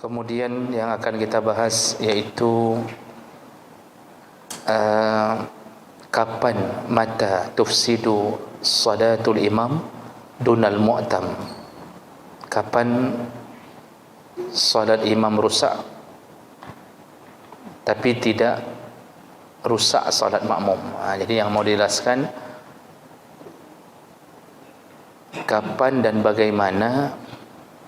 Kemudian yang akan kita bahas yaitu kapan mata tufsidu salatul imam dunal mu'tam. Kapan salat imam rusak tapi tidak rusak salat makmum. Jadi yang mau dijelaskan kapan dan bagaimana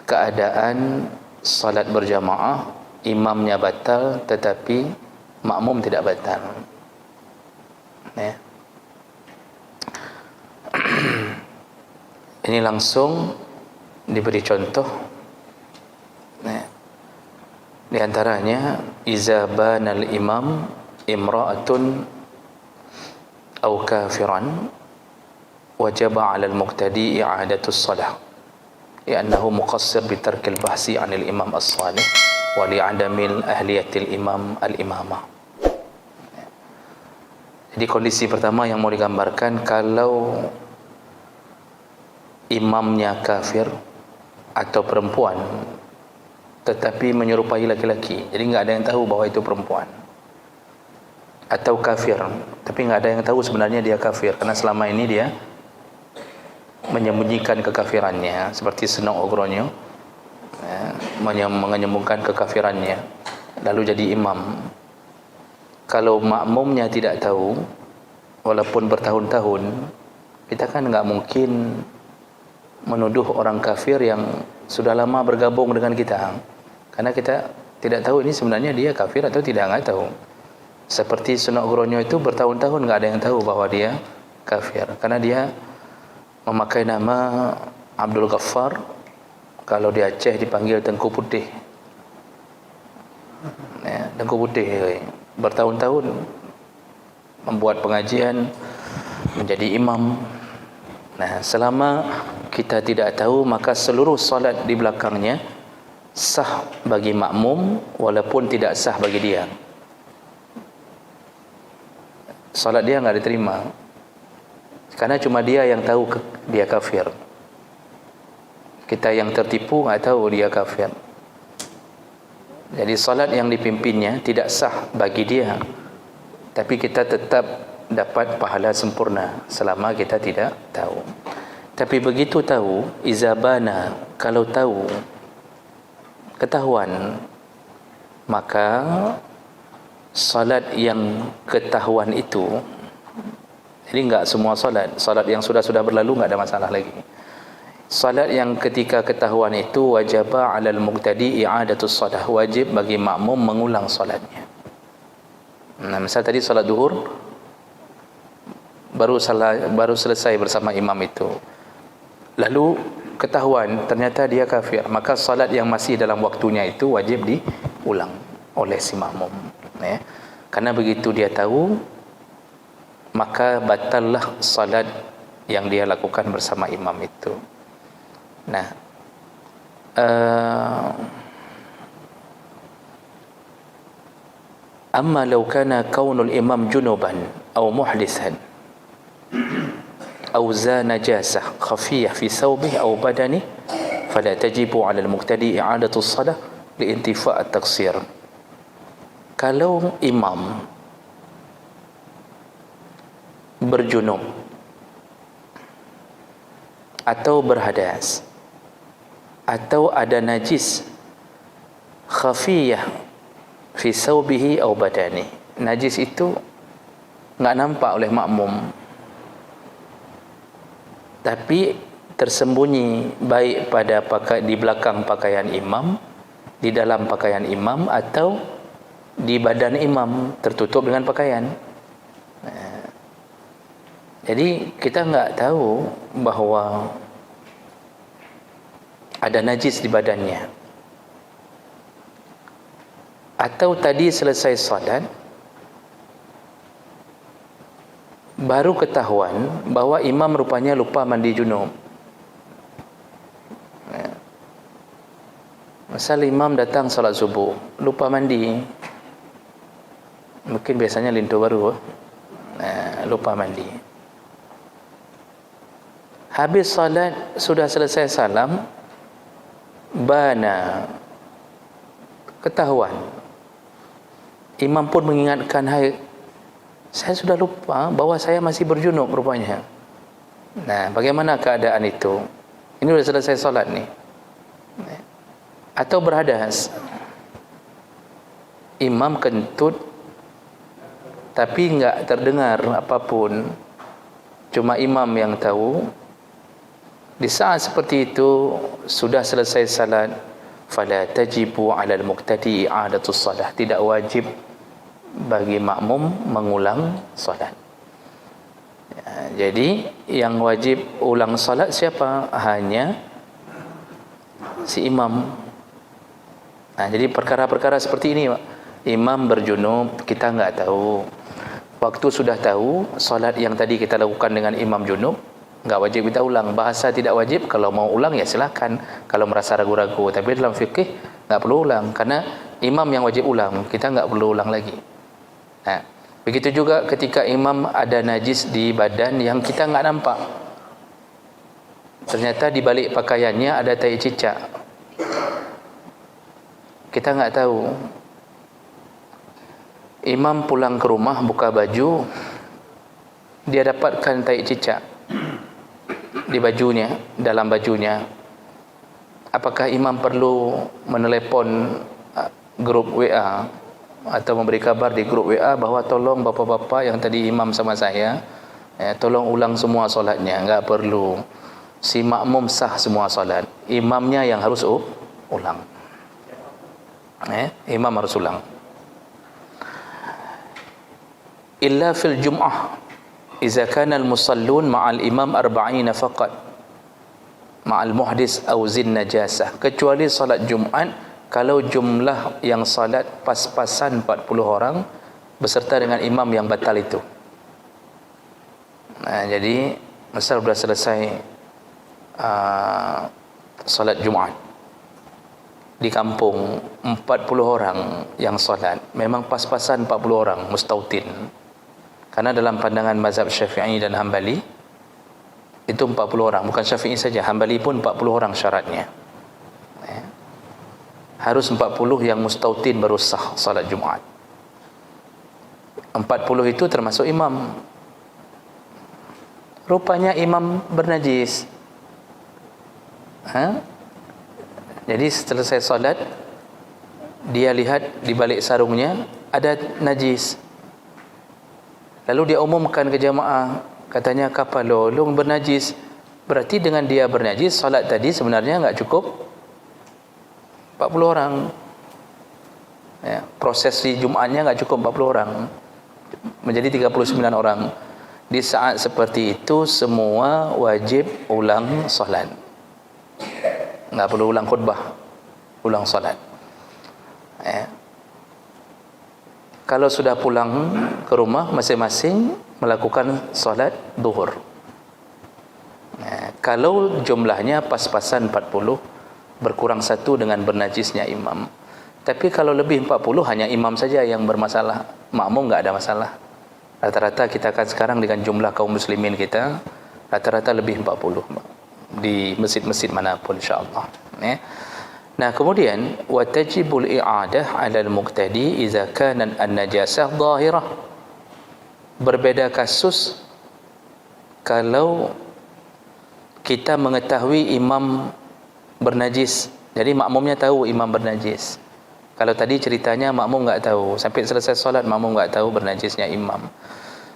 keadaan salat berjamaah imamnya batal tetapi makmum tidak batal. Ya. Ini langsung diberi contoh. Ya. Di antaranya iza banal imam imra'atun aw kafiran wajaba 'ala al-muqtadi i'adatus shalah li'annahu muqassir bi tarkil bahsi 'anil imam as-salih wa li'adamil ahliyatil imam al-imamah. Jadi kondisi pertama yang mau digambarkan, kalau imamnya kafir atau perempuan tetapi menyerupai laki-laki, jadi enggak ada yang tahu bahwa itu perempuan, atau kafir tapi enggak ada yang tahu sebenarnya dia kafir karena selama ini dia menyembunyikan kekafirannya, seperti Senok Ogronyo menyembunyikan kekafirannya lalu jadi imam. Kalau makmumnya tidak tahu walaupun bertahun-tahun, kita kan enggak mungkin menuduh orang kafir yang sudah lama bergabung dengan kita, karena kita tidak tahu ini sebenarnya dia kafir atau tidak, enggak tahu. Seperti Senok Ogronyo itu bertahun-tahun enggak ada yang tahu bahwa dia kafir karena dia memakai nama Abdul Ghaffar, kalau di Aceh dipanggil Tengku Putih. Ya, Tengku Putih bertahun-tahun membuat pengajian, menjadi imam. Nah, selama kita tidak tahu, maka seluruh solat di belakangnya sah bagi makmum walaupun tidak sah bagi dia. Solat dia enggak diterima karena cuma dia yang tahu dia kafir. Kita yang tertipu enggak tahu dia kafir. Jadi salat yang dipimpinnya tidak sah bagi dia, tapi kita tetap dapat pahala sempurna selama kita tidak tahu. Tapi begitu tahu, izabana, kalau tahu, ketahuan, maka salat yang ketahuan itu, jadi enggak semua salat yang sudah berlalu enggak ada masalah lagi. Salat yang ketika ketahuan itu wajaba 'alal muqtadi i'adatus shalah, wajib bagi makmum mengulang salatnya. Nah, misal tadi salat zuhur baru selesai bersama imam itu, lalu ketahuan ternyata dia kafir, maka salat yang masih dalam waktunya itu wajib diulang oleh si makmum, ya. Karena begitu dia tahu, maka batallah salat yang dia lakukan bersama imam itu. Nah, amma law kana kaunul imam junuban aw muhdisan aw za najasah khafiyah fi thawbihi aw badanihi fala tajibu 'ala al-muqtadi i'adatu as-salah liintifa' at-taqsir. Kalau imam berjunub atau berhadas atau ada najis khafiyah fi thawbihi aw badani, najis itu enggak nampak oleh makmum tapi tersembunyi, baik pada di belakang pakaian imam, di dalam pakaian imam, atau di badan imam tertutup dengan pakaian. Jadi kita enggak tahu bahwa ada najis di badannya, atau tadi selesai salat baru ketahuan bahwa imam rupanya lupa mandi junub. Misal imam datang salat subuh lupa mandi, Mungkin biasanya lintu baru, lupa mandi. Habis salat, sudah selesai salam, bana, ketahuan. Imam pun mengingatkan, hai, saya sudah lupa bahwa saya masih berjunub rupanya. Nah, bagaimana keadaan itu? Ini sudah selesai solat nih. Atau berhadas. Imam kentut, tapi enggak terdengar apapun. Cuma imam yang tahu. Di saat seperti itu, sudah selesai salat, fala tajibu 'ala al-muqtadi i'adatus salah. Tidak wajib bagi makmum mengulang salat. Jadi yang wajib ulang salat siapa? Hanya si imam. Jadi perkara-perkara seperti ini, imam berjunub, kita enggak tahu. Waktu sudah tahu salat yang tadi kita lakukan dengan imam junub, enggak wajib kita ulang. Bahasa tidak wajib, kalau mau ulang ya silakan kalau merasa ragu-ragu. Tapi dalam fikih enggak perlu ulang, karena imam yang wajib ulang, kita enggak perlu ulang lagi. Begitu juga ketika imam ada najis di badan yang kita enggak nampak. Ternyata di balik pakaiannya ada tai cicak. Kita enggak tahu. Imam pulang ke rumah, buka baju, dia dapatkan tai cicak di bajunya, dalam bajunya. Apakah imam perlu menelepon grup WA atau memberi kabar di grup WA bahwa tolong bapa-bapa yang tadi imam sama saya, tolong ulang semua solatnya? Enggak perlu. Si makmum sah semua solat, imamnya yang harus ulang. Imam harus ulang. Illa fil jum'ah idza kana al-musallun ma'al imam 40 faqat ma'al muhdis aw zin najasah. Kecuali salat Jumaat, kalau jumlah yang salat pas-pasan 40 orang beserta dengan imam yang batal itu. Jadi misal sudah selesai salat Jumaat di kampung, 40 orang yang salat, memang pas-pasan 40 orang mustautin. Karena dalam pandangan mazhab Syafi'i dan Hambali itu 40 orang, bukan Syafi'i saja, Hambali pun 40 orang syaratnya. Harus 40 yang mustautin baru sah salat Jumaat. 40 itu termasuk imam. Rupanya imam bernajis. Jadi selesai salat, dia lihat di balik sarungnya ada najis. Lalu dia umumkan ke jamaah, katanya, kapalo long bernajis. Berarti dengan dia bernajis, salat tadi sebenarnya enggak cukup 40 orang. Proses di Jumaatnya enggak cukup 40 orang, menjadi 39 orang. Di saat seperti itu semua wajib ulang salat. Enggak perlu ulang khutbah, ulang salat. Kalau sudah pulang ke rumah, masing-masing melakukan salat zuhur. Kalau jumlahnya pas-pasan 40, berkurang satu dengan bernajisnya imam. Tapi kalau lebih 40, hanya imam saja yang bermasalah, makmum enggak ada masalah. Rata-rata kita kan sekarang dengan jumlah kaum muslimin kita, rata-rata lebih 40 di masjid-masjid manapun, insya-Allah. Nah, kemudian watajibul i'adah 'ala al-muqtadi idza kana an-najasah dhahirah. Berbeda kasus kalau kita mengetahui imam bernajis. Jadi makmumnya tahu imam bernajis. Kalau tadi ceritanya makmum enggak tahu, sampai selesai solat makmum enggak tahu bernajisnya imam.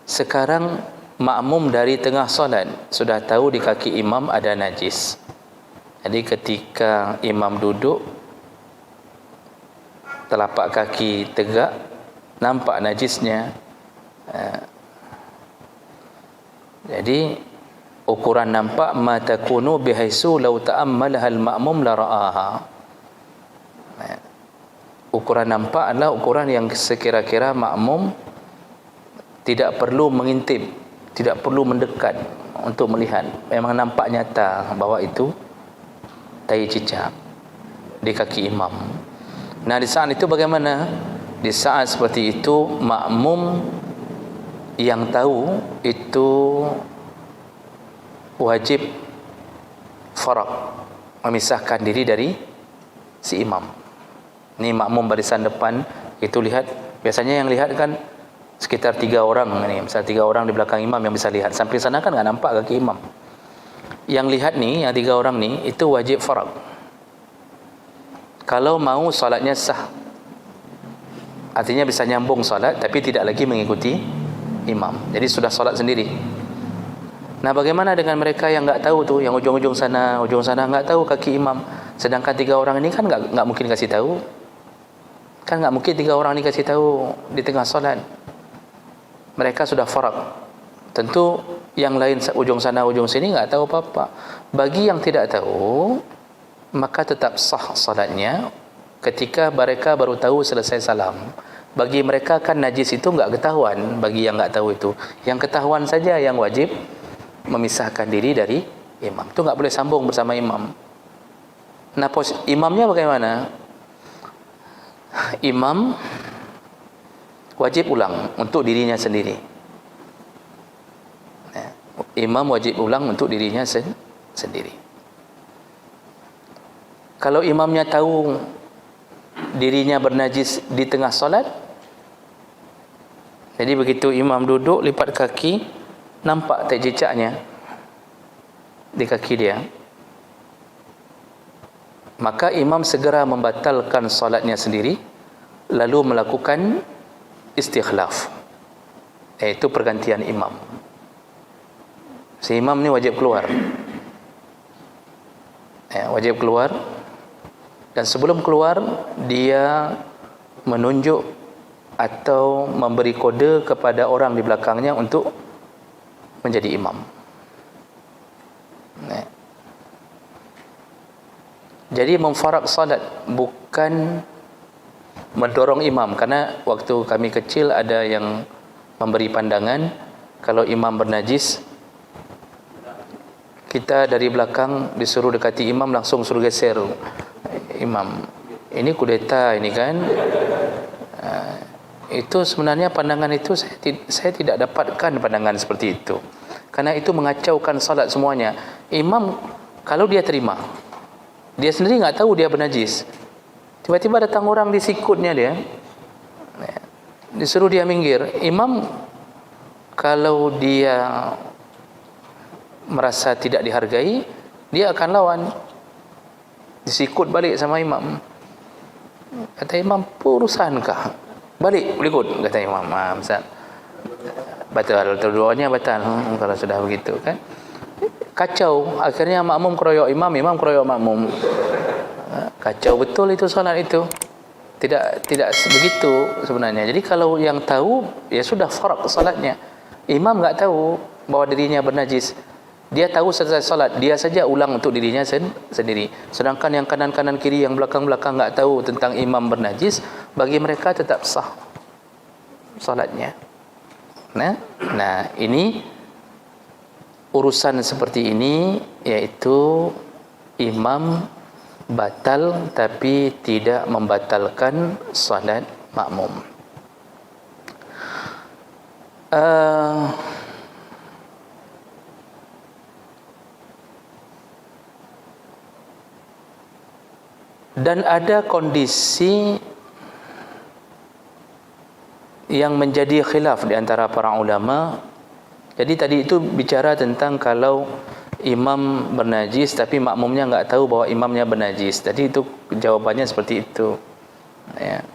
Sekarang makmum dari tengah solat sudah tahu di kaki imam ada najis. Jadi ketika imam duduk, telapak kaki tegak, nampak najisnya. Jadi ukuran nampak ma takunu bihaisu law ta'ammalaha al-ma'mum la ra'aha. Ukuran nampak adalah ukuran yang sekira-kira makmum tidak perlu mengintip, tidak perlu mendekat untuk melihat. Memang nampak nyata bahwa itu tai cicak di kaki imam. Nah, di saat itu bagaimana? Di Di saat seperti itu, makmum yang tahu itu wajib faraq, memisahkan diri dari si imam. Ni makmum barisan depan itu lihat, biasanya yang lihat kan sekitar 3 orang ni, misal 3 orang di belakang imam yang bisa lihat. Sampai sana kan enggak nampak kaki imam. Yang lihat ni, yang 3 orang ni itu wajib faraq. Kalau mau solatnya sah, artinya bisa nyambung solat tapi tidak lagi mengikuti imam. Jadi sudah solat sendiri. Nah, bagaimana dengan mereka yang enggak tahu tu, yang ujung sana enggak tahu kaki imam. Sedangkan 3 orang ini kan enggak mungkin kasih tahu. Kan enggak mungkin 3 orang ni kasih tahu di tengah solat. Mereka sudah faraq. Tentu yang lain ujung sana ujung sini enggak tahu apa-apa. Bagi yang tidak tahu, maka tetap sah salatnya ketika mereka baru tahu selesai salam. Bagi mereka kan najis itu enggak ketahuan, bagi yang enggak tahu itu. Yang ketahuan saja yang wajib memisahkan diri dari imam. Itu enggak boleh sambung bersama imam. Nah, imamnya bagaimana? Imam wajib ulang untuk dirinya sendiri. Imam wajib ulang untuk dirinya sendiri. Kalau imamnya tahu dirinya bernajis di tengah solat, jadi begitu imam duduk lipat kaki, nampak tak jejaknya di kaki dia, maka imam segera membatalkan solatnya sendiri, lalu melakukan istikhlaf, iaitu pergantian imam. Si imam ni wajib keluar, wajib keluar, dan sebelum keluar dia menunjuk atau memberi kode kepada orang di belakangnya untuk menjadi imam. Jadi memfaraq salat bukan mendorong imam, karena waktu kami kecil ada yang memberi pandangan kalau imam bernajis, kita dari belakang disuruh dekati imam, langsung suruh geser imam. Ini kudeta ini kan. Itu sebenarnya pandangan itu saya tidak dapatkan pandangan seperti itu, karena itu mengacaukan salat semuanya. Imam kalau dia terima, dia sendiri enggak tahu dia bernajis, tiba-tiba datang orang di sikutnya dia, disuruh dia minggir. Imam kalau dia merasa tidak dihargai, dia akan lawan, disikut balik sama imam. Kata imam, urusankah? Balik berikut, kata imam. Misal batal, doanya batal kalau sudah begitu kan. Kacau, akhirnya makmum keroyok imam, imam keroyok makmum. Kacau betul itu solat itu. Tidak begitu sebenarnya. Jadi kalau yang tahu, ya sudah faraq solatnya. Imam enggak tahu bahwa dirinya bernajis. Dia tahu selesai solat, dia saja ulang untuk dirinya sendiri. Sedangkan yang kanan-kanan kiri, yang belakang-belakang enggak tahu tentang imam bernajis, bagi mereka tetap sah solatnya. Nah, ini urusan seperti ini, yaitu imam batal tapi tidak membatalkan solat makmum. Dan ada kondisi yang menjadi khilaf di antara para ulama. Jadi tadi itu bicara tentang kalau imam bernajis tapi makmumnya enggak tahu bahwa imamnya bernajis. Tadi itu jawabannya seperti itu. Ya.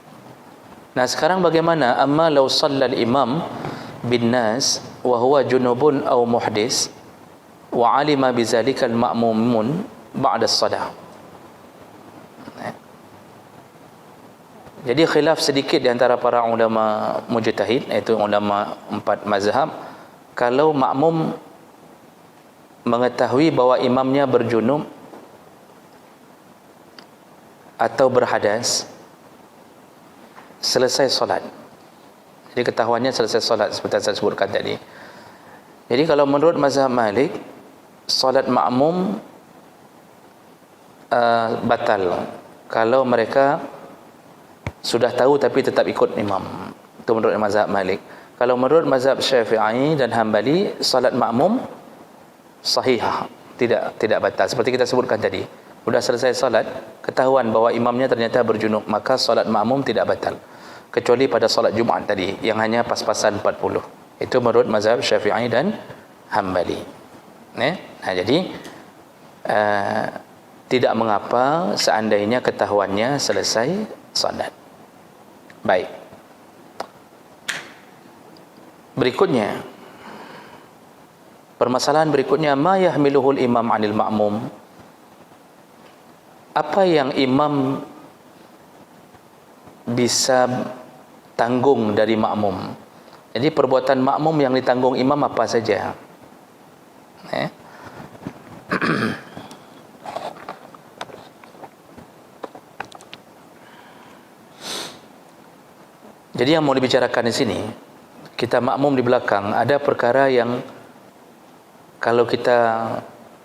Nah, sekarang bagaimana? Amma law shallal imam bin nas wa huwa junubun aw muhdis wa alima bizalika al ma'mumun ba'da as-salah. Jadi khilaf sedikit di antara para ulama mujtahid, iaitu ulama 4 mazhab, kalau makmum mengetahui bahwa imamnya berjunub atau berhadas selesai solat. Jadi ketahuannya selesai solat seperti saya sebutkan tadi. Jadi kalau menurut mazhab Malik, solat makmum batal kalau mereka sudah tahu tapi tetap ikut imam. Itu menurut mazhab Malik. Kalau menurut mazhab Syafi'i dan Hambali, salat makmum sahihah, tidak batal. Seperti kita sebutkan tadi, sudah selesai salat, ketahuan bahawa imamnya ternyata berjunub, maka salat makmum tidak batal, kecuali pada salat Jumaat tadi yang hanya pas-pasan 40. Itu menurut mazhab Syafi'i dan Hambali. Nah, jadi tidak mengapa seandainya ketahuannya selesai salat. Baik. Berikutnya, permasalahan berikutnya, ma yahmiluhul imam 'anil ma'mum. Apa yang imam bisa tanggung dari makmum? Jadi perbuatan makmum yang ditanggung imam apa saja? Jadi yang mau dibicarakan di sini, kita makmum di belakang, ada perkara yang kalau kita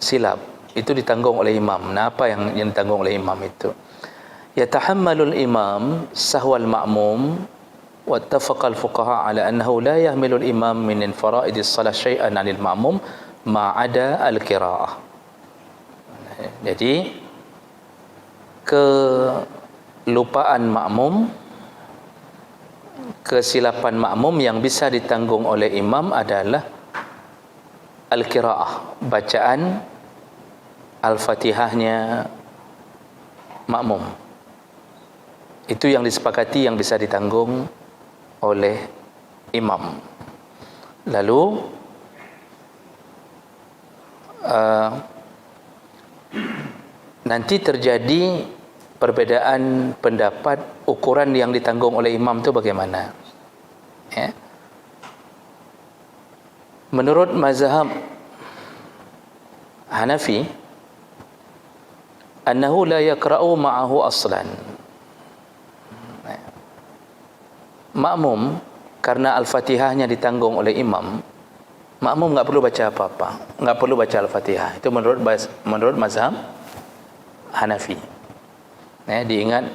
silap itu ditanggung oleh imam. Nah, apa yang ditanggung oleh imam itu? Yatahammalul imam sahwal ma'mum wa ittafaqal fuqaha ala annahu la yahmilul imam min fara'idis salah syai'an 'anil ma'mum ma'ada al-qira'ah. Jadi kelupaan makmum, kesilapan makmum yang bisa ditanggung oleh imam adalah al-qiraah, bacaan al-Fatihahnya makmum. Itu yang disepakati yang bisa ditanggung oleh imam. Lalu nanti terjadi perbedaan pendapat ukuran yang ditanggung oleh imam itu bagaimana. Ya. Menurut mazhab Hanafi, annahu la yaqra'u ma'ahu aslan. Makmum, karena Al-Fatihahnya ditanggung oleh imam, makmum enggak perlu baca apa-apa, enggak perlu baca Al-Fatihah. Itu menurut mazhab Hanafi. Diingat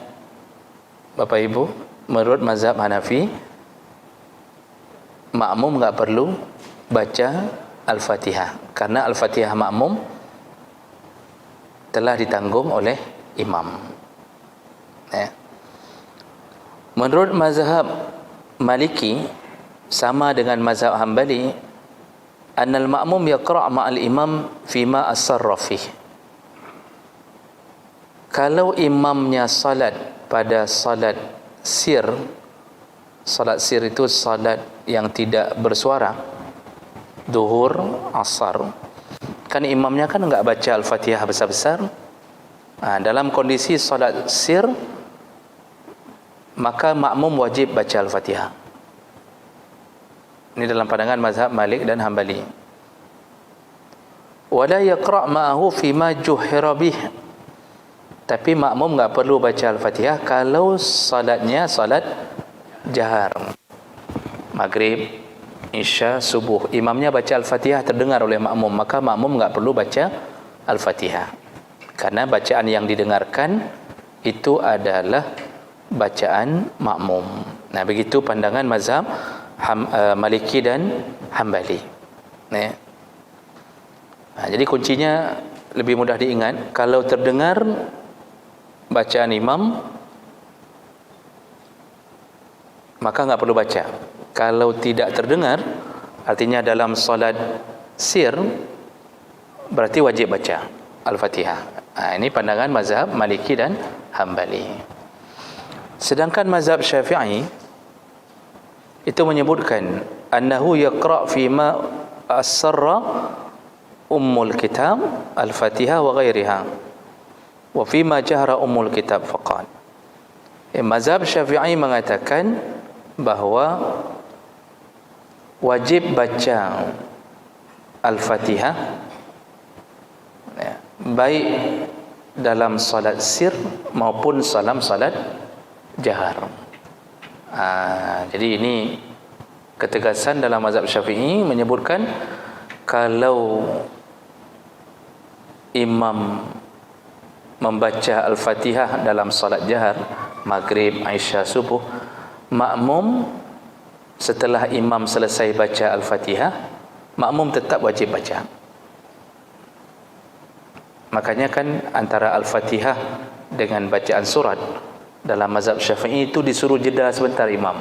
Bapak Ibu, menurut mazhab Hanafi, makmum enggak perlu baca Al-Fatihah, karena Al-Fatihah makmum telah ditanggung oleh imam. Menurut mazhab Maliki, sama dengan mazhab Hambali, annal ma'mum yaqra' ma'al imam fima asarra fih. Kalau imamnya salat pada salat sir, salat sir itu salat yang tidak bersuara, duhur, asar, kan imamnya kan enggak baca Al-Fatihah besar-besar. Dalam kondisi salat sir, maka makmum wajib baca Al-Fatihah. Ini dalam pandangan mazhab Malik dan Hambali. Wala yaqra' ma'ahu fima juhira bih. Tapi makmum enggak perlu baca Al-Fatihah kalau salatnya salat jahar. Maghrib, Isya, subuh, imamnya baca Al-Fatihah terdengar oleh makmum, maka makmum enggak perlu baca Al-Fatihah. Karena bacaan yang didengarkan itu adalah bacaan makmum. Nah, begitu pandangan mazhab Maliki dan Hambali. Jadi kuncinya lebih mudah diingat. Kalau terdengar bacaan imam, maka enggak perlu baca. Kalau tidak terdengar, artinya dalam solat sir, berarti wajib baca Al-Fatihah. Ini pandangan mazhab Maliki dan Hambali. Sedangkan mazhab Syafi'i itu menyebutkan annahu yaqra' fima asarra ummul kitab al-Fatihah wa ghairiha wa fima jahra ummul kitab faqat. Mazhab Syafi'i mengatakan bahawa wajib baca Al-Fatihah baik dalam salat sir maupun salat jahar. Jadi ini ketegasan dalam mazhab Syafi'i menyebutkan kalau imam membaca Al-Fatihah dalam salat jahar, maghrib, isya, subuh, makmum setelah imam selesai baca Al-Fatihah, makmum tetap wajib baca. Makanya kan antara Al-Fatihah dengan bacaan surat dalam mazhab Syafi'i itu disuruh jeda sebentar imam.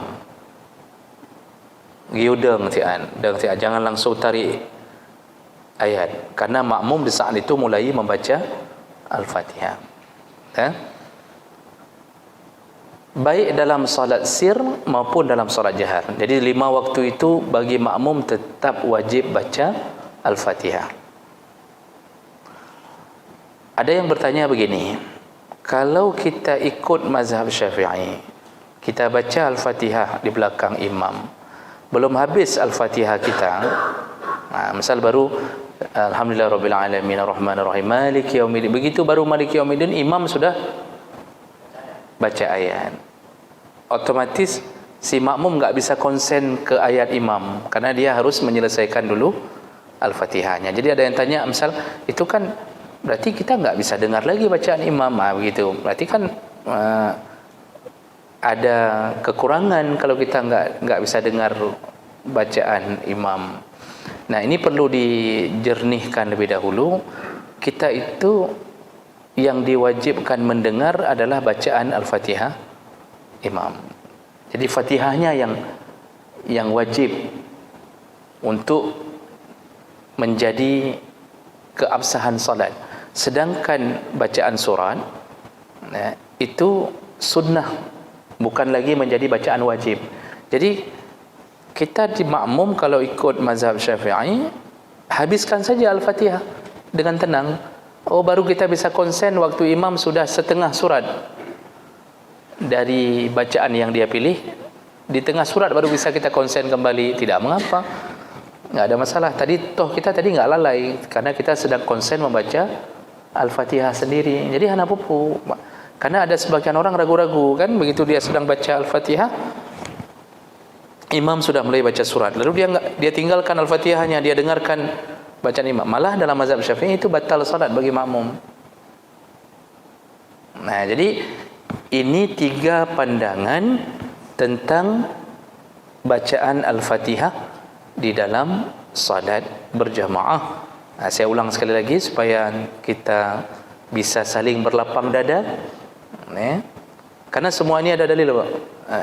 Giudeng tian, jangan langsung tarik ayat, karena makmum di saat itu mulai membaca Al-Fatihah. Baik dalam solat sir maupun dalam solat jahar. Jadi 5 waktu itu bagi makmum tetap wajib baca Al-Fatihah. Ada yang bertanya begini, kalau kita ikut mazhab Syafi'i, kita baca Al-Fatihah di belakang imam, belum habis Al-Fatihah kita, misal baru Alhamdulillahirabbil alamin arrahmanir rahim maliki yaumiddin, begitu baru maliki yaumiddin imam sudah baca ayat, otomatis si makmum enggak bisa konsen ke ayat imam karena dia harus menyelesaikan dulu Al-Fatihahnya. Jadi ada yang tanya, misal itu kan berarti kita enggak bisa dengar lagi bacaan imam, begitu. Berarti kan ada kekurangan kalau kita enggak bisa dengar bacaan imam. Nah, ini perlu dijernihkan lebih dahulu. Kita itu yang diwajibkan mendengar adalah bacaan Al-Fatihah imam. Jadi Fatihahnya yang wajib untuk menjadi keabsahan salat. Sedangkan bacaan surat itu sunnah, bukan lagi menjadi bacaan wajib. Jadi kita di makmum kalau ikut mazhab Syafi'i, habiskan saja Al-Fatihah dengan tenang. Baru kita bisa konsen waktu imam sudah setengah surat dari bacaan yang dia pilih. Di tengah surat baru bisa kita konsen kembali, tidak mengapa, nggak ada masalah. Kita tadi nggak lalai karena kita sedang konsen membaca Al-Fatihah sendiri. Jadi hana pupu. Karena ada sebagian orang ragu-ragu kan, begitu dia sedang baca Al-Fatihah, imam sudah mulai baca surat, lalu dia tinggalkan Al-Fatihahnya, dia dengarkan bacaan imam. Malah dalam mazhab Syafi'i itu batal salat bagi makmum. Nah, jadi ini 3 pandangan tentang bacaan Al-Fatihah di dalam salat berjamaah. Saya ulang sekali lagi supaya kita bisa saling berlapang dada. Karena semua ini ada dalil, Pak.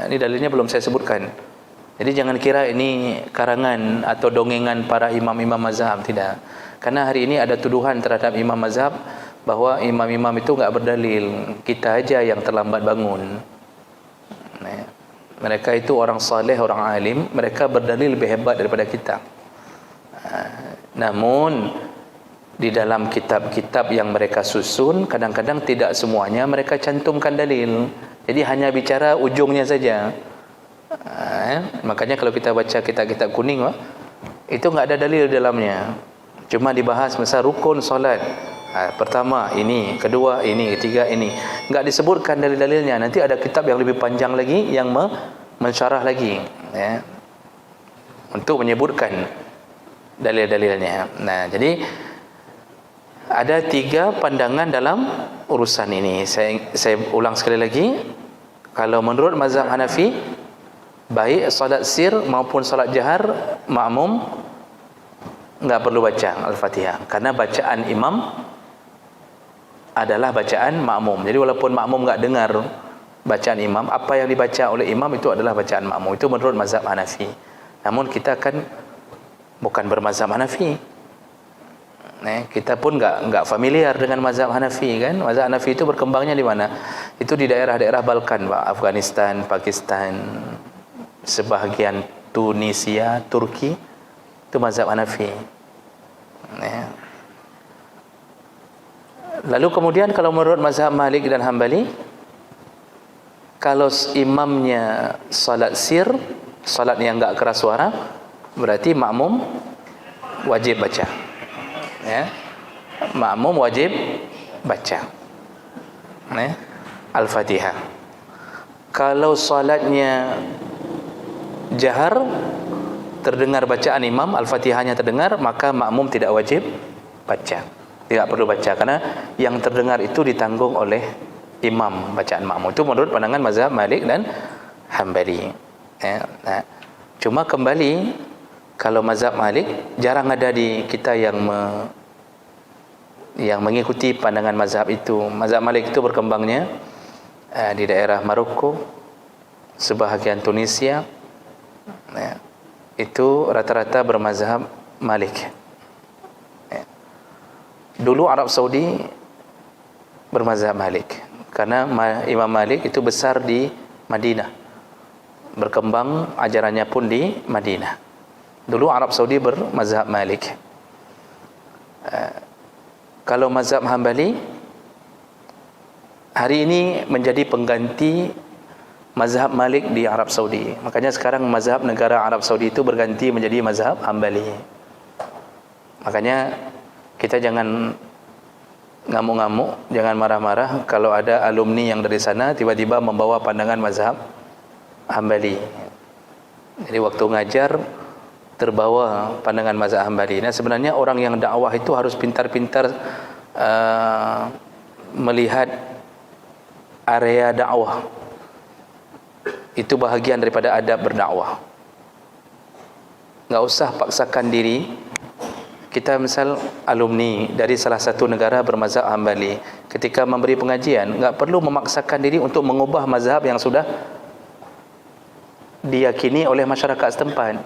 Ini dalilnya belum saya sebutkan. Jadi jangan kira ini karangan atau dongengan para imam-imam mazhab, tidak. Karena hari ini ada tuduhan terhadap imam mazhab bahwa imam-imam itu enggak berdalil, kita aja yang terlambat bangun. Mereka itu orang saleh, orang alim, mereka berdalil lebih hebat daripada kita. Namun di dalam kitab-kitab yang mereka susun, kadang-kadang tidak semuanya mereka cantumkan dalil. Jadi hanya bicara ujungnya saja. Makanya kalau kita baca kitab-kitab kuning, itu enggak ada dalil dalamnya. Cuma dibahas misal rukun solat, pertama ini, kedua ini, ketiga ini, enggak disebutkan dalil-dalilnya. Nanti ada kitab yang lebih panjang lagi yang mensyarah lagi, untuk menyebutkan dalil-dalilnya. Nah, jadi ada 3 pandangan dalam urusan ini. Saya ulang sekali lagi. Kalau menurut mazhab Hanafi, baik salat sir maupun salat jahar, makmum enggak perlu baca Al-Fatihah karena bacaan imam adalah bacaan makmum. Jadi walaupun makmum enggak dengar bacaan imam, apa yang dibaca oleh imam itu adalah bacaan makmum. Itu menurut mazhab Hanafi. Namun kita kan bukan bermazhab Hanafi. Kita pun enggak familiar dengan mazhab Hanafi kan. Mazhab Hanafi itu berkembangnya di mana? Itu di daerah-daerah Balkan, Pak. Afghanistan, Pakistan, sebahagian Tunisia, Turki, itu mazhab Hanafi. Lalu kemudian kalau menurut mazhab Malik dan Hambali, kalau imamnya salat sir, salat yang enggak keras suara, berarti makmum wajib baca. Makmum wajib baca Al-Fatihah. Kalau salatnya jahar, terdengar bacaan imam, Al-Fatihahnya terdengar, maka makmum tidak wajib baca, tidak perlu baca, karena yang terdengar itu ditanggung oleh imam bacaan makmum. Itu menurut pandangan mazhab Malik dan Hambali. Cuma kembali, kalau mazhab Malik jarang ada di kita yang mengikuti pandangan mazhab itu. Mazhab Malik itu berkembangnya di daerah Maroko, sebahagian Tunisia, itu rata-rata bermazhab Malik. Dulu Arab Saudi bermazhab Malik karena Imam Malik itu besar di Madinah, berkembang ajarannya pun di Madinah. Dulu Arab Saudi bermazhab Malik. Kalau mazhab Hambali hari ini menjadi pengganti mazhab Malik di Arab Saudi. Makanya sekarang mazhab negara Arab Saudi itu berganti menjadi mazhab Hambali. Makanya kita jangan ngamuk-ngamuk, jangan marah-marah kalau ada alumni yang dari sana tiba-tiba membawa pandangan mazhab Hambali. Jadi waktu ngajar terbawa pandangan mazhab Hambali. Nah, sebenarnya orang yang dakwah itu harus pintar-pintar melihat area dakwah. Itu bahagian daripada adab berdakwah. Enggak usah paksakan diri. Kita misal alumni dari salah satu negara bermazhab Hambali, ketika memberi pengajian enggak perlu memaksakan diri untuk mengubah mazhab yang sudah diyakini oleh masyarakat setempat.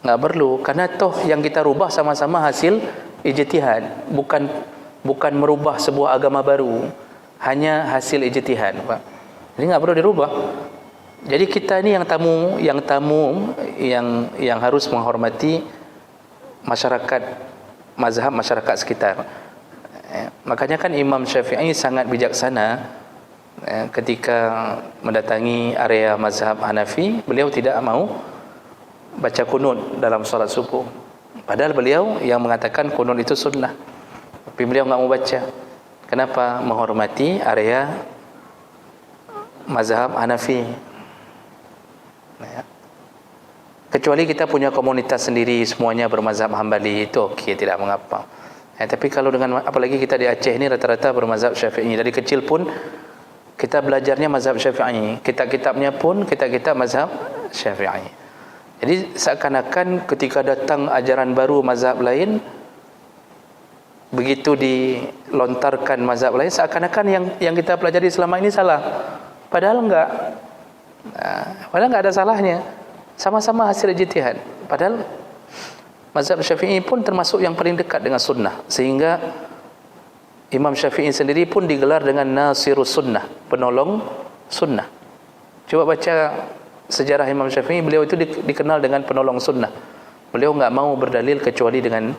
Enggak perlu, karena toh yang kita rubah sama-sama hasil ijtihad, bukan merubah sebuah agama baru, hanya hasil ijtihad, Pak. Jadi enggak perlu dirubah. Jadi kita ini yang tamu yang harus menghormati masyarakat, mazhab masyarakat sekitar. Makanya kan Imam Syafi'i sangat bijaksana ketika mendatangi area mazhab Hanafi. Beliau tidak mau baca kunut dalam solat subuh, padahal beliau yang mengatakan kunut itu sunnah, tapi beliau enggak mau baca. Kenapa? Menghormati area mazhab Hanafi. Kecuali kita punya komunitas sendiri, semuanya bermazhab Hambali, itu okey, tidak mengapa. Tapi kalau dengan, apalagi kita di Aceh ini rata-rata bermazhab Syafi'i. Dari kecil pun kita belajarnya mazhab Syafi'i, kitab-kitabnya pun kitab-kitab mazhab Syafi'i. Jadi seakan-akan ketika datang ajaran baru mazhab lain, begitu dilontarkan mazhab lain, seakan-akan yang kita pelajari selama ini salah. Padahal enggak. Padahal enggak ada salahnya. Sama-sama hasil ijtihad. Padahal mazhab Syafi'i pun termasuk yang paling dekat dengan sunnah, sehingga Imam Syafi'i sendiri pun digelar dengan Nasirus Sunnah, penolong sunnah. Coba baca sejarah Imam Syafi'i, beliau itu dikenal dengan penolong sunnah. Beliau enggak mau berdalil kecuali dengan,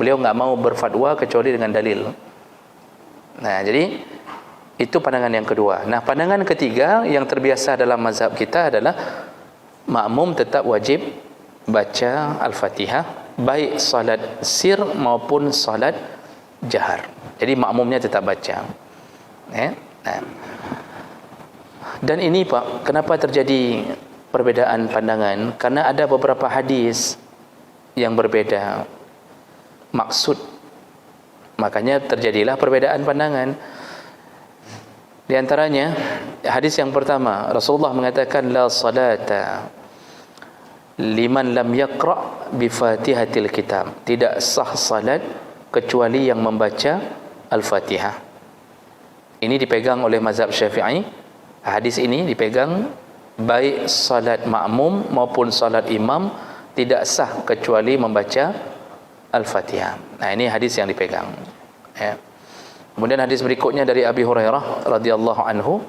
beliau enggak mau berfatwa kecuali dengan dalil. Nah, jadi itu pandangan yang kedua. Nah, pandangan ketiga yang terbiasa dalam mazhab kita adalah makmum tetap wajib baca Al-Fatihah, baik salat sir maupun salat jahar. Jadi makmumnya tetap baca. Dan ini Pak, kenapa terjadi perbedaan pandangan? Karena ada beberapa hadis yang berbeda maksud, makanya terjadilah perbedaan pandangan. Di antaranya hadis yang pertama, Rasulullah mengatakan la salata liman lam yaqra bi Fatihatil Kitab. Tidak sah salat kecuali yang membaca Al-Fatihah. Ini dipegang oleh mazhab Syafi'i. Hadis ini dipegang baik salat makmum maupun salat imam tidak sah kecuali membaca Al-Fatihah. Nah, ini hadis yang dipegang. Kemudian hadis berikutnya dari Abi Hurairah radhiyallahu anhu,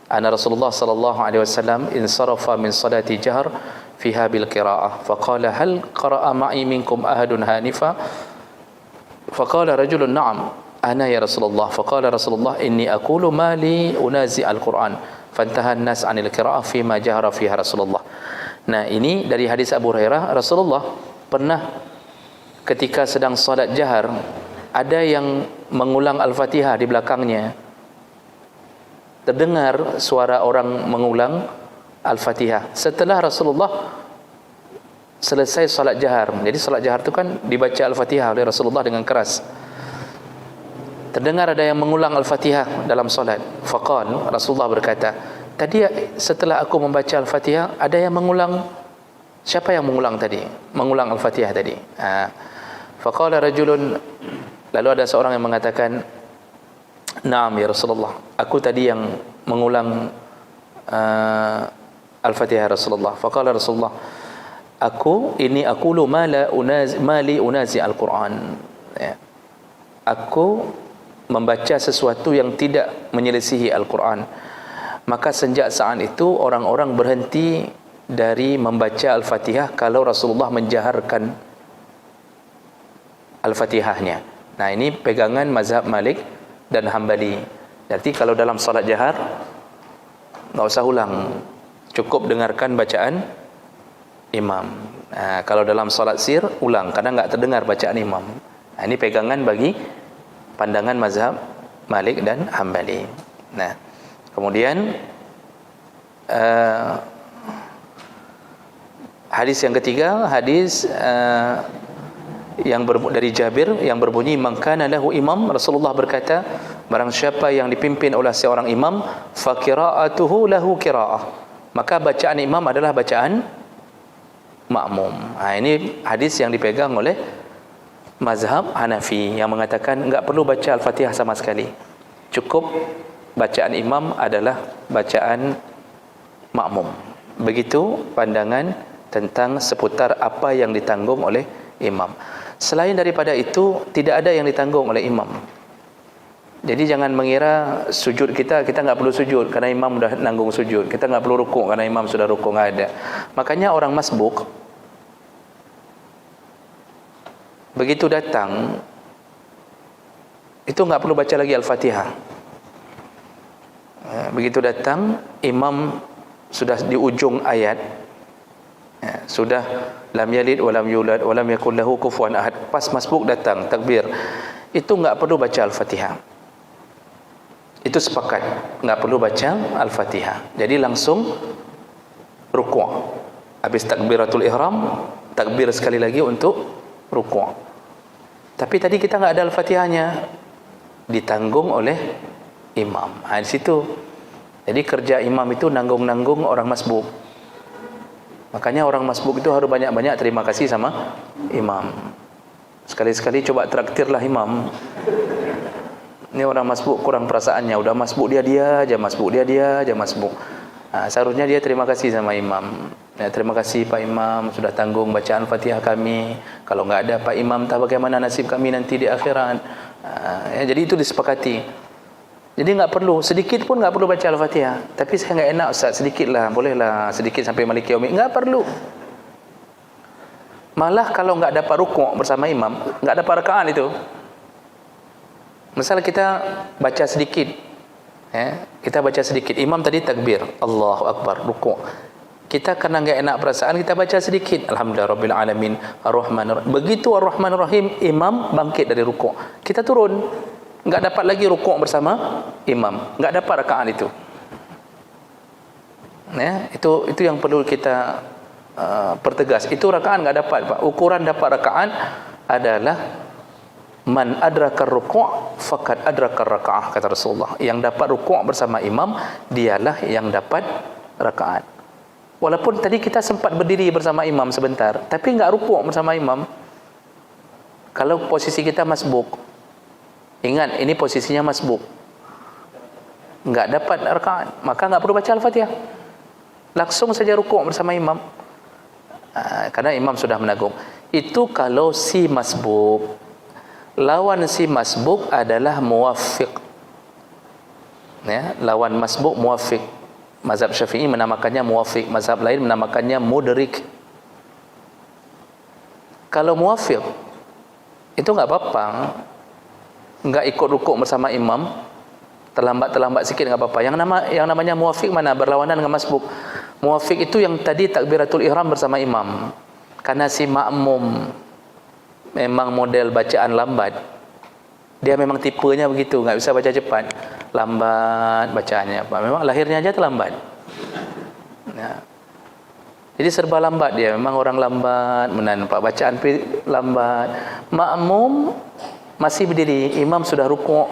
anna Rasulullah sallallahu alaihi wasallam insarafa min salati jahr fiha bil qiraah faqala hal qara'a ma'i minkum ahadun hanifa faqala rajulun na'am ana ya Rasulullah faqala Rasulullah inni aqulu ma li unazi al-Quran fantaha an-nas 'anil qiraah fima jahara fiha Rasulullah. Nah, ini dari hadis Abu Hurairah, Rasulullah pernah ketika sedang salat jahar ada yang mengulang Al-Fatihah di belakangnya. Terdengar suara orang mengulang Al-Fatihah setelah Rasulullah selesai salat jahar. Jadi salat jahar itu kan dibaca Al-Fatihah oleh Rasulullah dengan keras. terdengar ada yang mengulang Al-Fatihah dalam solat. Faqal, Rasulullah berkata, tadi setelah aku membaca Al-Fatihah, ada yang mengulang. Siapa yang mengulang tadi? Mengulang Al-Fatihah tadi. Faqala rajulun, lalu ada seorang yang mengatakan, "Na'am ya Rasulullah, aku tadi yang mengulang Al-Fatihah Rasulullah." Faqala Rasulullah, aku lu ma li unazi Al-Quran. Ya. Aku membaca sesuatu yang tidak menyelisihi Al-Quran. Maka sejak saat itu orang-orang berhenti dari membaca Al-Fatihah kalau Rasulullah menjaharkan Al-Fatihahnya. Nah, ini pegangan mazhab Malik dan Hambali. Jadi kalau dalam salat jahar enggak usah ulang, cukup dengarkan bacaan imam. Kalau dalam salat sir ulang karena enggak terdengar bacaan imam. Nah, ini pegangan bagi pandangan mazhab Malik dan Hambali. Nah, kemudian hadis yang ketiga, hadis yang dari Jabir yang berbunyi, "Man kana lahu imam," Rasulullah berkata, barang siapa yang dipimpin oleh seorang imam, fa qira'atuhu lahu qira'ah, maka bacaan imam adalah bacaan makmum. Ini hadis yang dipegang oleh mazhab Hanafi yang mengatakan enggak perlu baca Al-Fatihah sama sekali. Cukup bacaan imam adalah bacaan makmum. Begitu pandangan tentang seputar apa yang ditanggung oleh imam. Selain daripada itu, tidak ada yang ditanggung oleh imam. Jadi jangan mengira sujud kita enggak perlu sujud karena imam sudah nanggung sujud. Kita enggak perlu rukuk karena imam sudah rukuk, enggak ada. Makanya orang masbuk begitu datang itu enggak perlu baca lagi Al-Fatihah. Begitu datang, imam sudah di ujung ayat, sudah lam yalid wa lam yulad wa lam yakul lahu kufuwan ahad, pas masbuk datang takbir, itu enggak perlu baca Al-Fatihah. Itu sepakat, enggak perlu baca Al-Fatihah. Jadi langsung rukuk. Habis takbiratul ihram, takbir sekali lagi untuk rukuk. Tapi tadi kita enggak ada Al-Fatihahnya, ditanggung oleh imam. Di situ. Jadi kerja imam itu nanggung-nanggung orang masbuk. Makanya orang masbuk itu harus banyak-banyak terima kasih sama imam. Sekali-sekali coba traktirlah imam. Ini orang masbuk kurang perasaannya, udah masbuk dia aja masbuk, dia aja masbuk. Seharusnya dia terima kasih sama imam. Terima kasih Pak Imam sudah tanggung bacaan Fatihah kami. Kalau enggak ada Pak Imam, tak bagaimana nasib kami nanti di akhirat. Jadi itu disepakati. Jadi enggak perlu, sedikit pun enggak perlu baca Al-Fatihah. Tapi saya enggak enak Ustaz, sedikitlah, bolehlah sedikit sampai Maliki Yaumid. Enggak perlu. Malah kalau enggak dapat rukuk bersama imam, enggak dapat rakaat itu. Misal kita baca sedikit, kita baca sedikit, imam tadi takbir, Allahu Akbar, rukuk. Kita karena enggak enak perasaan, kita baca sedikit, Alhamdulillahirabbil alamin, Ar-Rahmanir Rahim. Begitu Ar-Rahmanir Rahim, imam bangkit dari rukuk, kita turun, enggak dapat lagi rukuk bersama imam, enggak dapat rakaat itu. Itu yang perlu kita pertegas. Itu rakaat enggak dapat, Pak. Ukuran dapat rakaat adalah man adrakar ruku' faqad adrakar rakaah, kata Rasulullah. Yang dapat rukuk bersama imam, dialah yang dapat rakaat. Walaupun tadi kita sempat berdiri bersama imam sebentar, tapi enggak rukuk bersama imam. Kalau posisi kita masbuk, ingat ini posisinya masbuk, enggak dapat rakaat, maka enggak perlu baca Al-Fatihah. Langsung saja rukuk bersama imam. Karena imam sudah menanggung. Itu kalau si masbuk. Lawan si masbuk adalah muwaffiq. Lawan masbuk muwaffiq. Mazhab Syafi'i menamakannya muwaffiq, mazhab lain menamakannya mudrik. Kalau muwaffiq itu enggak apa-apa. Enggak ikut rukuk bersama imam, terlambat sikit enggak apa-apa. Yang namanya muwaffiq mana? Berlawanan dengan masbuk. Muwaffiq itu yang tadi takbiratul ihram bersama imam. Karena si makmum memang model bacaan lambat, dia memang tipenya begitu, enggak bisa baca cepat, lambat bacaannya. Memang lahirnya aja terlambat. Jadi serba lambat dia, memang orang lambat, menampak bacaan lambat. Makmum masih berdiri, imam sudah rukuk,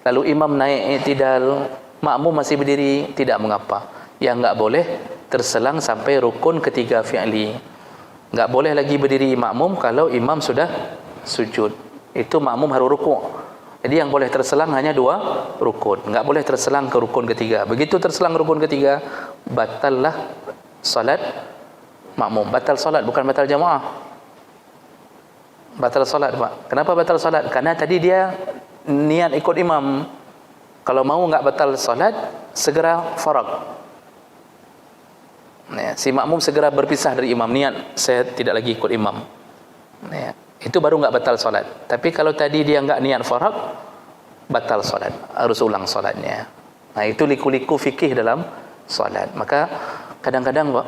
lalu imam naik i'tidal, makmum masih berdiri, tidak mengapa. Yang enggak boleh terselang sampai rukun ketiga fi'li. Enggak boleh lagi berdiri makmum kalau imam sudah sujud. Itu makmum harus rukuk. Jadi yang boleh terselang hanya 2 rukun. Enggak boleh terselang ke rukun ketiga. Begitu terselang rukun ketiga, batallah salat makmum. Batal salat, bukan batal jamaah. Batal salat, Pak. Kenapa batal salat? Karena tadi dia niat ikut imam. Kalau mau enggak batal salat, segera farag. Si makmum segera berpisah dari imam, niat saya tidak lagi ikut imam. Itu baru enggak batal salat. Tapi kalau tadi dia enggak niat farag, batal salat, harus ulang salatnya. Itu liku-liku fikih dalam salat. Maka kadang-kadang, Pak,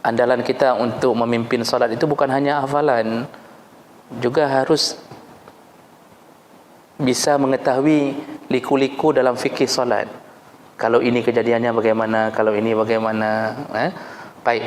andalan kita untuk memimpin salat itu bukan hanya hafalan, juga harus bisa mengetahui liku-liku dalam fikih salat. Kalau ini kejadiannya bagaimana, kalau ini bagaimana,